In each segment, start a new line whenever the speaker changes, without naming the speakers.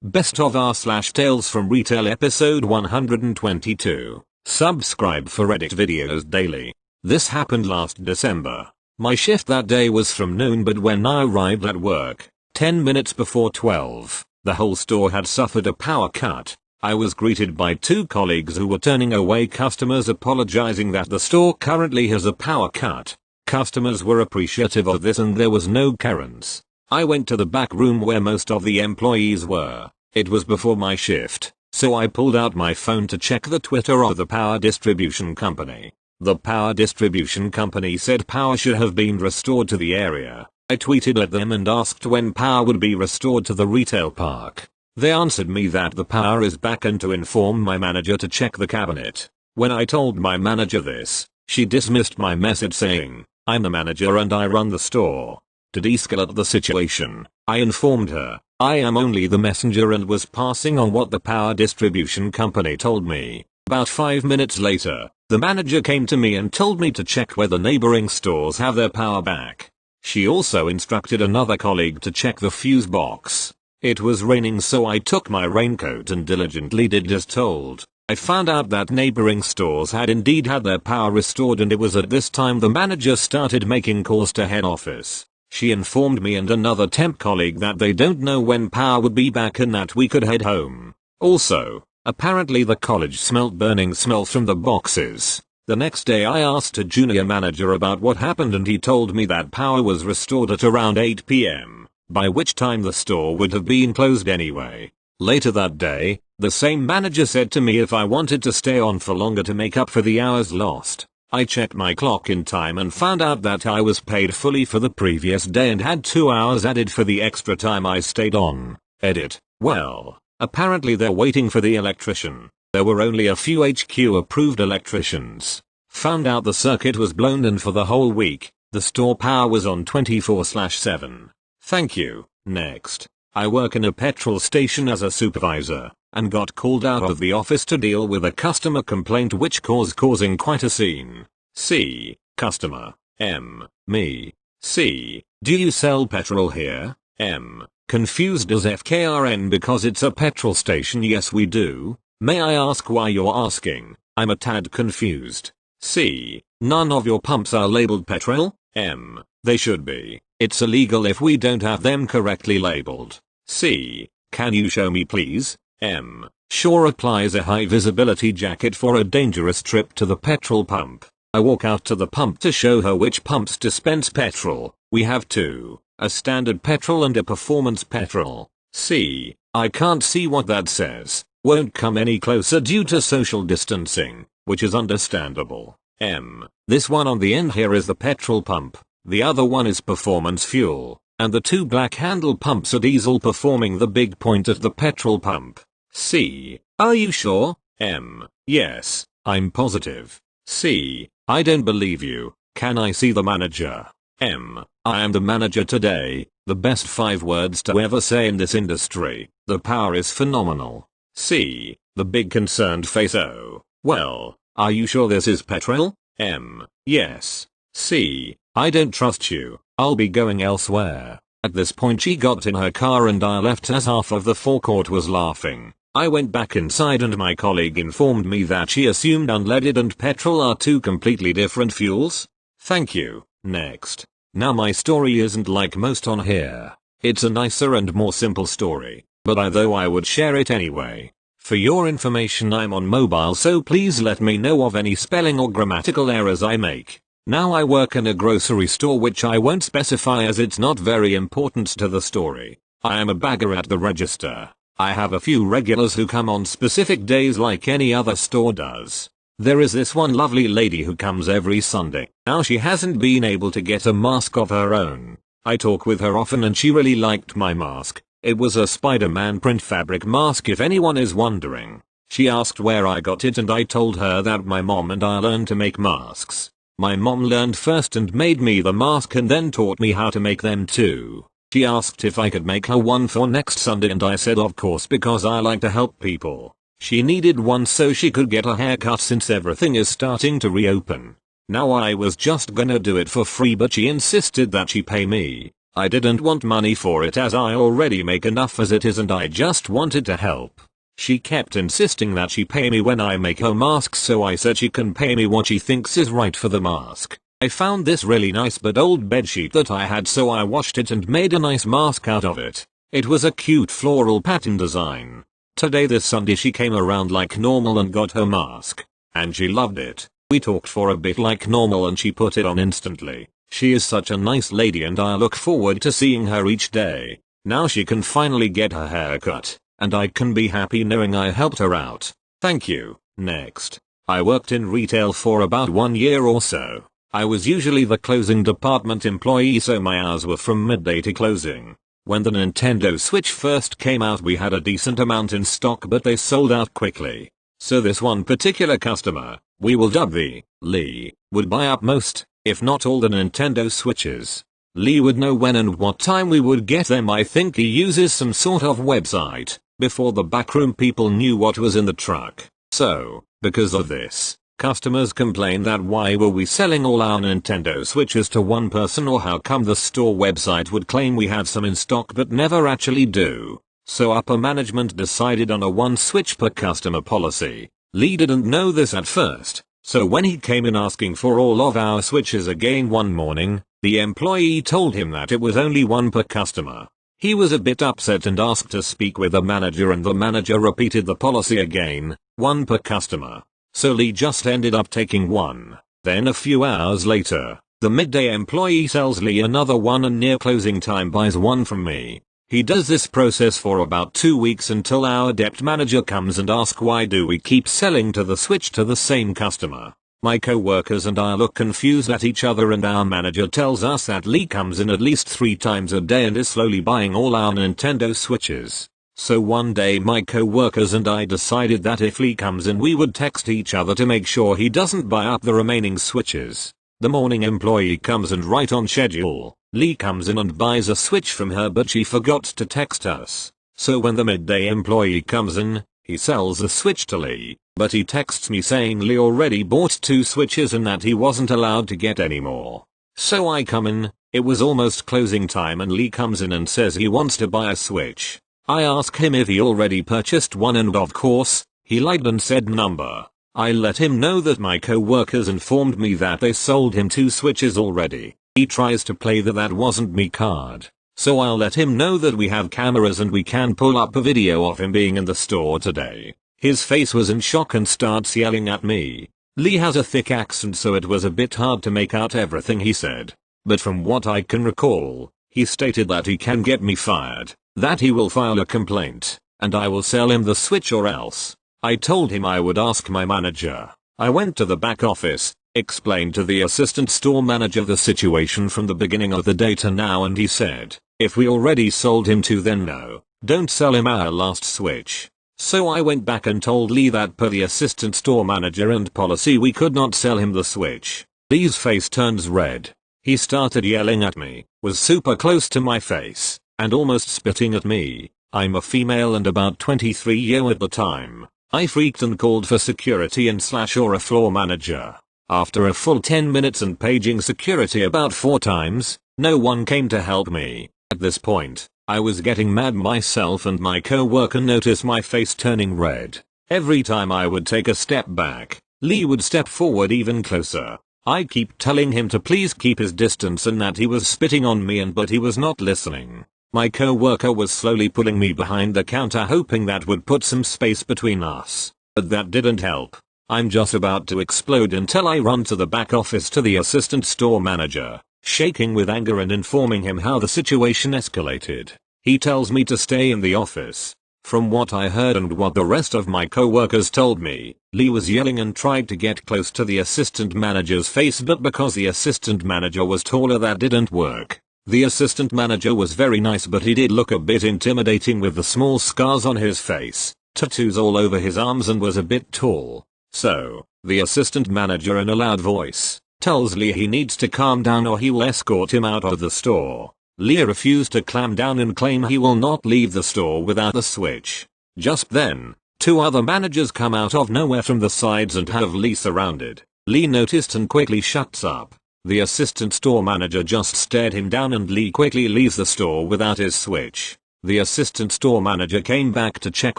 Best of R / Tales from Retail episode 122. Subscribe for edit videos daily. This happened last December. My shift that day was from noon, but when I arrived at work, 10 minutes before 12, the whole store had suffered a power cut. I was greeted by two colleagues who were turning away customers, apologizing that the store currently has a power cut. Customers were appreciative of this and there was no Karens. I went to the back room where most of the employees were. It was before my shift, so I pulled out my phone to check the Twitter of the power distribution company. The power distribution company said power should have been restored to the area. I tweeted at them and asked when power would be restored to the retail park. They answered me that the power is back and to inform my manager to check the cabinet. When I told my manager this, she dismissed my message saying, "I'm the manager and I run the store." To de-escalate the situation, I informed her, I am only the messenger, and was passing on what the power distribution company told me. About 5 minutes later, the manager came to me and told me to check whether neighboring stores have their power back. She also instructed another colleague to check the fuse box. It was raining, so I took my raincoat and diligently did as told. I found out that neighboring stores had indeed had their power restored, and it was at this time the manager started making calls to head office. She informed me and another temp colleague that they don't know when power would be back and that we could head home. Also, apparently the college smelt burning smell from the boxes. The next day I asked a junior manager about what happened and he told me that power was restored at around 8 p.m, by which time the store would have been closed anyway. Later that day, the same manager said to me if I wanted to stay on for longer to make up for the hours lost. I checked my clock in time and found out that I was paid fully for the previous day and had 2 hours added for the extra time I stayed on. Edit. Well, apparently they're waiting for the electrician. There were only a few HQ approved electricians. Found out the circuit was blown and for the whole week, the store power was on 24/7. Thank you. Next. I work in a petrol station as a supervisor, and got called out of the office to deal with a customer complaint which causing quite a scene. C. Customer. M. Me. C. Do you sell petrol here? M. Confused as FKRN because it's a petrol station. Yes we do. May I ask why you're asking? I'm a tad confused. C. None of your pumps are labeled petrol? M. They should be. It's illegal if we don't have them correctly labeled. C. Can you show me please? M. Sure. Applies a high visibility jacket for a dangerous trip to the petrol pump. I walk out to the pump to show her which pumps dispense petrol. We have two, a standard petrol and a performance petrol. C. I can't see what that says. Won't come any closer due to social distancing, which is understandable. M. This one on the end here is the petrol pump. The other one is performance fuel, and the two black handle pumps are diesel, performing the big point at the petrol pump. C. Are you sure? M. Yes, I'm positive. C. I don't believe you. Can I see the manager? M. I am the manager today. The best 5 words to ever say in this industry. The power is phenomenal. C. The big concerned face. Oh, well, are you sure this is petrol? M. Yes. C. I don't trust you. I'll be going elsewhere. At this point she got in her car and I left as half of the forecourt was laughing. I went back inside and my colleague informed me that she assumed unleaded and petrol are two completely different fuels. Thank you. Next. Now my story isn't like most on here. It's a nicer and more simple story, but I would share it anyway. For your information, I'm on mobile, so please let me know of any spelling or grammatical errors I make. Now I work in a grocery store which I won't specify as it's not very important to the story. I am a bagger at the register. I have a few regulars who come on specific days like any other store does. There is this one lovely lady who comes every Sunday. Now she hasn't been able to get a mask of her own. I talk with her often and she really liked my mask. It was a Spider-Man print fabric mask, if anyone is wondering. She asked where I got it and I told her that my mom and I learned to make masks. My mom learned first and made me the mask and then taught me how to make them too. She asked if I could make her one for next Sunday and I said of course because I like to help people. She needed one so she could get a haircut since everything is starting to reopen. Now I was just gonna do it for free but she insisted that she pay me. I didn't want money for it as I already make enough as it is and I just wanted to help. She kept insisting that she pay me when I make her masks, so I said she can pay me what she thinks is right for the mask. I found this really nice but old bedsheet that I had, so I washed it and made a nice mask out of it. It was a cute floral pattern design. Today this Sunday she came around like normal and got her mask. And she loved it. We talked for a bit like normal and she put it on instantly. She is such a nice lady and I look forward to seeing her each day. Now she can finally get her hair cut. And I can be happy knowing I helped her out. Thank you. Next. I worked in retail for about 1 year or so. I was usually the closing department employee, so my hours were from midday to closing. When the Nintendo Switch first came out we had a decent amount in stock, but they sold out quickly. So this one particular customer, we will dub the Lee, would buy up most, if not all, the Nintendo Switches. Lee would know when and what time we would get them. I think he uses some sort of website. Before the backroom people knew what was in the truck. So, because of this, customers complained that why were we selling all our Nintendo Switches to one person, or how come the store website would claim we had some in stock but never actually do. So upper management decided on a 1 switch per customer policy. Lee didn't know this at first, so when he came in asking for all of our Switches again one morning, the employee told him that it was only 1 per customer. He was a bit upset and asked to speak with the manager, and the manager repeated the policy again, 1 per customer. So Lee just ended up taking 1. Then a few hours later, the midday employee sells Lee another 1 and near closing time buys 1 from me. He does this process for about 2 weeks until our debt manager comes and asks why do we keep selling to the Switch to the same customer. My co-workers and I look confused at each other, and our manager tells us that Lee comes in at least 3 times a day and is slowly buying all our Nintendo Switches. So one day my co-workers and I decided that if Lee comes in we would text each other to make sure he doesn't buy up the remaining Switches. The morning employee comes and right on schedule, Lee comes in and buys a Switch from her, but she forgot to text us. So when the midday employee comes in, he sells the Switch to Lee, but he texts me saying Lee already bought 2 Switches and that he wasn't allowed to get any more. So I come in, it was almost closing time, and Lee comes in and says he wants to buy a Switch. I ask him if he already purchased one, and of course, he lied and said number. I let him know that my co-workers informed me that they sold him 2 Switches already. He tries to play the "that wasn't me" card. So I'll let him know that we have cameras and we can pull up a video of him being in the store today. His face was in shock and starts yelling at me. Lee has a thick accent, so it was a bit hard to make out everything he said. But from what I can recall, he stated that he can get me fired, that he will file a complaint, and I will sell him the Switch or else. I told him I would ask my manager. I went to the back office, explained to the assistant store manager the situation from the beginning of the day to now, and he said, if we already sold him 2 then no, don't sell him our last Switch. So I went back and told Lee that per the assistant store manager and policy we could not sell him the Switch. Lee's face turns red. He started yelling at me, was super close to my face, and almost spitting at me. I'm a female and about 23 years at the time. I freaked and called for security and or a floor manager. After a full 10 minutes and paging security about 4 times, no one came to help me. At this point, I was getting mad myself, and my co-worker noticed my face turning red. Every time I would take a step back, Lee would step forward even closer. I keep telling him to please keep his distance and that he was spitting on me, but he was not listening. My co-worker was slowly pulling me behind the counter, hoping that would put some space between us. But that didn't help. I'm just about to explode until I run to the back office to the assistant store manager, shaking with anger and informing him how the situation escalated. He tells me to stay in the office. From what I heard and what the rest of my co-workers told me, Lee was yelling and tried to get close to the assistant manager's face, but because the assistant manager was taller that didn't work. The assistant manager was very nice, but he did look a bit intimidating with the small scars on his face, tattoos all over his arms, and was a bit tall. So, the assistant manager in a loud voice tells Lee he needs to calm down or he will escort him out of the store. Lee refused to calm down and claim he will not leave the store without the Switch. Just then, 2 other managers come out of nowhere from the sides and have Lee surrounded. Lee noticed and quickly shuts up. The assistant store manager just stared him down and Lee quickly leaves the store without his switch. The assistant store manager came back to check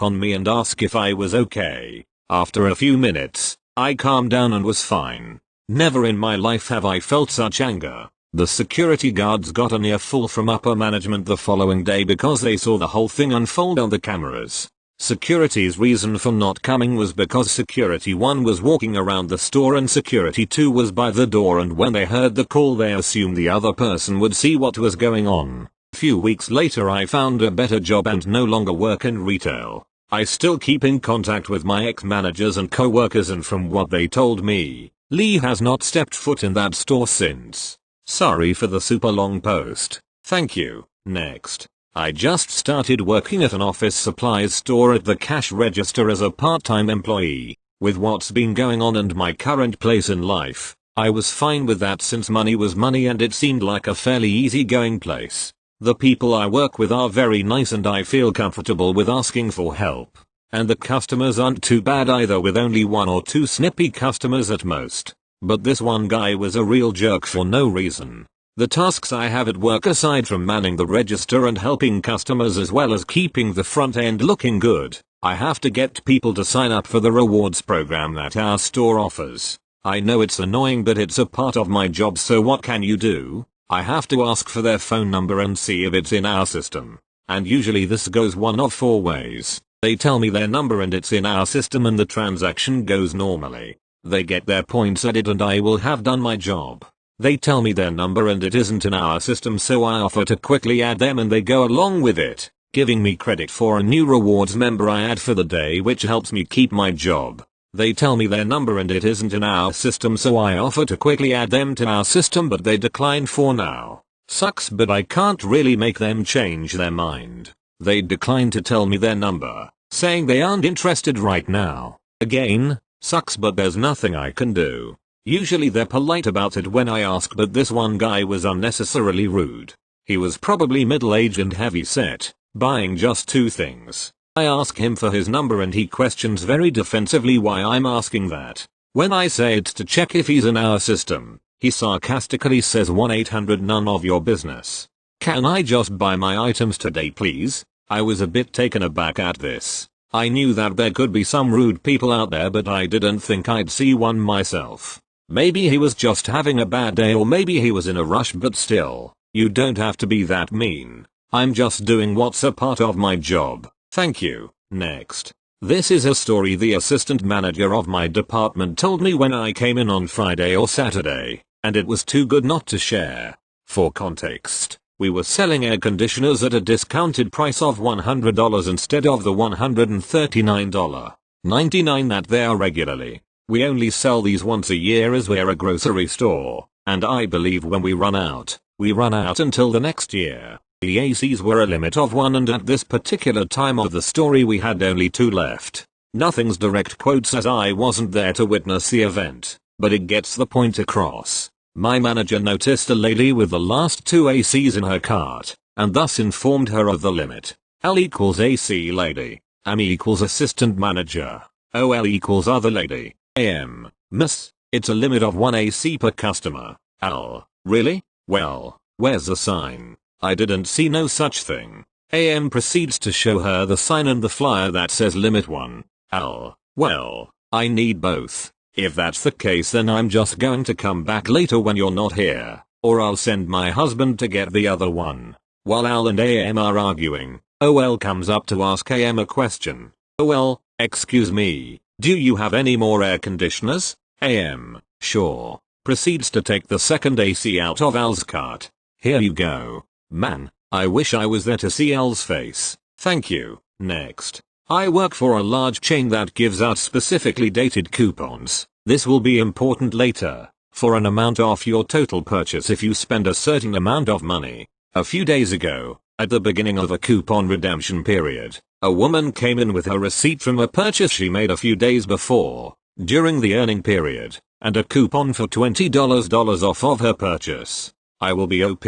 on me and ask if I was okay. After a few minutes, I calmed down and was fine. Never in my life have I felt such anger. The security guards got an earful from upper management the following day because they saw the whole thing unfold on the cameras. Security's reason for not coming was because Security 1 was walking around the store and Security 2 was by the door, and when they heard the call they assumed the other person would see what was going on. Few weeks later I found a better job and no longer work in retail. I still keep in contact with my ex-managers and co-workers, and from what they told me, Lee has not stepped foot in that store since. Sorry for the super long post. Thank you. Next. I just started working at an office supplies store at the cash register as a part-time employee. With what's been going on and my current place in life, I was fine with that since money was money and it seemed like a fairly easygoing place. The people I work with are very nice and I feel comfortable with asking for help. And the customers aren't too bad either, with only 1 or 2 snippy customers at most. But this one guy was a real jerk for no reason. The tasks I have at work, aside from manning the register and helping customers as well as keeping the front end looking good, I have to get people to sign up for the rewards program that our store offers. I know it's annoying, but it's a part of my job, so what can you do? I have to ask for their phone number and see if it's in our system. And usually this goes one of 4 ways. They tell me their number and it's in our system and the transaction goes normally. They get their points added and I will have done my job. They tell me their number and it isn't in our system, so I offer to quickly add them and they go along with it, giving me credit for a new rewards member I add for the day, which helps me keep my job. They tell me their number and it isn't in our system, so I offer to quickly add them to our system, but they decline for now. Sucks, but I can't really make them change their mind. They decline to tell me their number, saying they aren't interested right now. Again, sucks, but there's nothing I can do. Usually they're polite about it when I ask, but this one guy was unnecessarily rude. He was probably middle-aged and heavy-set, buying just 2 things. I ask him for his number and he questions very defensively why I'm asking that. When I say it's to check if he's in our system, he sarcastically says 1-800 none of your business. Can I just buy my items today please? I was a bit taken aback at this. I knew that there could be some rude people out there, but I didn't think I'd see one myself. Maybe he was just having a bad day, or maybe he was in a rush, but still, you don't have to be that mean. I'm just doing what's a part of my job. Thank you. Next. This is a story the assistant manager of my department told me when I came in on Friday or Saturday, and it was too good not to share. For context, we were selling air conditioners at a discounted price of $100 instead of the $139.99 that they are regularly. We only sell these once a year as we're a grocery store, and I believe when we run out until the next year. The ACs were a limit of 1, and at this particular time of the story we had only 2 left. Nothing's direct quotes as I wasn't there to witness the event, but it gets the point across. My manager noticed a lady with the last 2 ACs in her cart, and thus informed her of the limit. L equals AC lady. AM equals assistant manager. OL equals other lady. AM, miss, it's a limit of 1 AC per customer. L, really? Well, where's the sign? I didn't see no such thing. AM proceeds to show her the sign and the flyer that says limit 1. L, well, I need both. If that's the case, then I'm just going to come back later when you're not here, or I'll send my husband to get the other one. While Al and AM are arguing, OL comes up to ask AM a question. OL, excuse me, do you have any more air conditioners? AM, sure, proceeds to take the second AC out of Al's cart. Here you go. Man, I wish I was there to see Al's face. Thank you. Next. I work for a large chain that gives out specifically dated coupons. This will be important later. For an amount off your total purchase if you spend a certain amount of money. A few days ago, at the beginning of a coupon redemption period, a woman came in with her receipt from a purchase she made a few days before, during the earning period, and a coupon for $20 off of her purchase. I will be OP.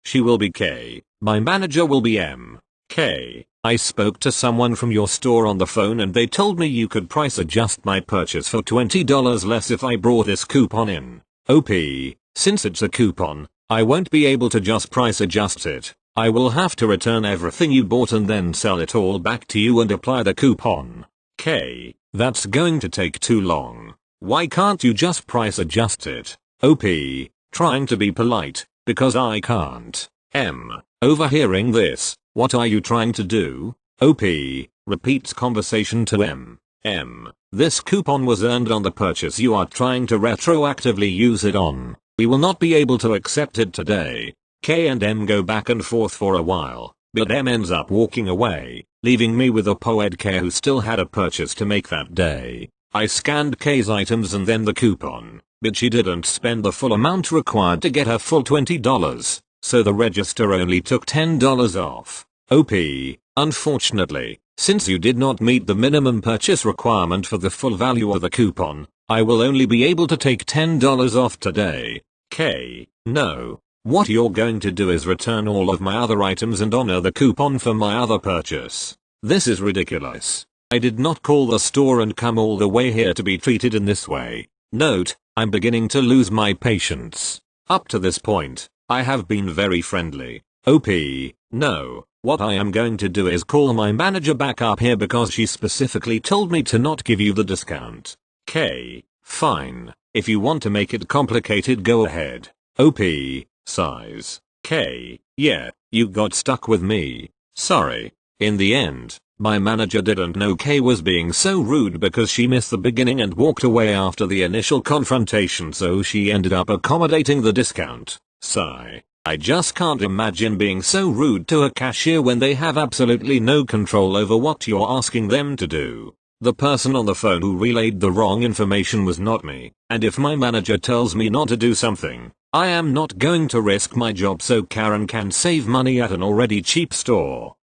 She will be K. My manager will be M. K. I spoke to someone from your store on the phone and they told me you could price adjust my purchase for $20 less if I brought this coupon in. OP. Since it's a coupon, I won't be able to just price adjust it. I will have to return everything you bought and then sell it all back to you and apply the coupon. K. That's going to take too long. Why can't you just price adjust it? OP. Trying to be polite, because I can't. M. Overhearing this, what are you trying to do? OP. Repeats conversation to M. M. This coupon was earned on the purchase you are trying to retroactively use it on. We will not be able to accept it today. K and M go back and forth for a while, but M ends up walking away, leaving me with a poed K who still had a purchase to make that day. I scanned K's items and then the coupon, but she didn't spend the full amount required to get her full $20, so the register only took $10 off. OP. Unfortunately, since you did not meet the minimum purchase requirement for the full value of the coupon, I will only be able to take $10 off today. K. No. What you're going to do is return all of my other items and honor the coupon for my other purchase. This is ridiculous. I did not call the store and come all the way here to be treated in this way. Note, I'm beginning to lose my patience. Up to this point, I have been very friendly. OP. No. What I am going to do is call my manager back up here because she specifically told me to not give you the discount. K. Fine. If you want to make it complicated, go ahead. OP. Size. K. Yeah, you got stuck with me. Sorry. In the end, my manager didn't know K was being so rude because she missed the beginning and walked away after the initial confrontation, so she ended up accommodating the discount. Sigh. I just can't imagine being so rude to a cashier when they have absolutely no control over what you're asking them to do. The person on the phone who relayed the wrong information was not me, and if my manager tells me not to do something, I am not going to risk my job so Karen can save money at an already cheap store.